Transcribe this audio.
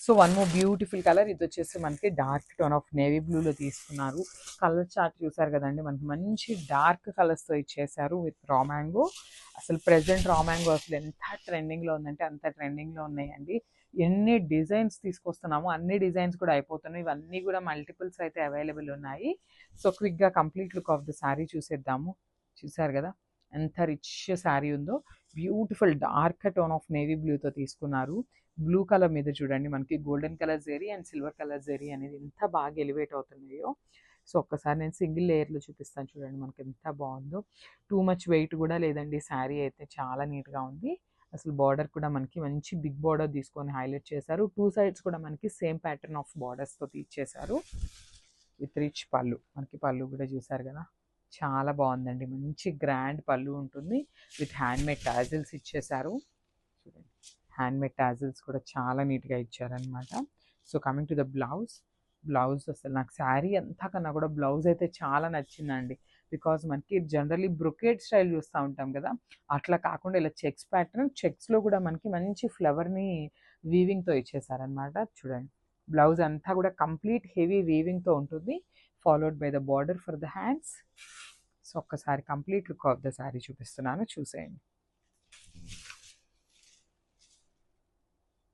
So one more beautiful colour, ఇది వచ్చేసి మనకి డార్క్ టోన్ ఆఫ్ నేవీ బ్లూలో తీసుకున్నారు. కలర్ చార్ట్ చూసారు కదండి, మనకి మంచి డార్క్ కలర్స్తో ఇచ్చేసారు విత్ రా మ్యాంగో. అసలు ప్రెసెంట్ రా మ్యాంగో అసలు ఎంత ట్రెండింగ్లో ఉందంటే అంత ట్రెండింగ్లో ఉన్నాయండి. ఎన్ని డిజైన్స్ తీసుకొస్తున్నామో అన్ని డిజైన్స్ కూడా అయిపోతున్నాయి. ఇవన్నీ కూడా మల్టిపుల్స్ అయితే అవైలబుల్ ఉన్నాయి. సో క్విక్గా complete look of the sari చూసేద్దాము. చూసారు కదా ఎంత రిచ్ శారీ ఉందో. Beautiful dark tone of navy బ్లూతో తీసుకున్నారు. బ్లూ కలర్ మీద చూడండి మనకి golden colour zari and silver colour zari అనేది ఎంత బాగా ఎలివేట్ అవుతున్నాయో. సో ఒక్కసారి నేను సింగిల్ లేయర్లో చూపిస్తాను చూడండి మనకి ఎంత బాగుందో. టూ మచ్ వెయిట్ కూడా లేదండి, శారీ అయితే చాలా నీట్గా ఉంది. అసలు బార్డర్ కూడా మనకి మంచి బిగ్ బార్డర్ తీసుకొని హైలైట్ చేశారు. టూ సైడ్స్ కూడా మనకి సేమ్ ప్యాటర్న్ ఆఫ్ బార్డర్స్తో తీర్చేశారు విత్ రిచ్ పళ్ళు. మనకి పళ్ళు కూడా చూసారు కదా చాలా బాగుందండి, మంచి గ్రాండ్ పళ్ళు ఉంటుంది విత్ హ్యాండ్మేడ్ టాజిల్స్ ఇచ్చేసారు. చూడండి హ్యాండ్మేడ్ టాజిల్స్ కూడా చాలా నీట్గా ఇచ్చారనమాట. So coming to the blouse. Blouse అసలు నాకు శారీ అంతా కన్నా కూడా బ్లౌజ్ అయితే చాలా నచ్చిందండి. బికాజ్ మనకి జనరల్లీ బ్రొకేట్ స్టైల్ చూస్తూ ఉంటాం కదా, అట్లా కాకుండా ఇలా చెక్స్ ప్యాటర్న్, చెక్స్లో కూడా మనకి మంచి ఫ్లవర్ని వీవింగ్తో ఇచ్చేసారనమాట. చూడండి బ్లౌజ్ అంతా కూడా కంప్లీట్ హెవీ వీవింగ్తో ఉంటుంది, followed by the border for the hands. So ఒక్కసారి complete look of the sari చూపిస్తున్నాను, చూసేయండి.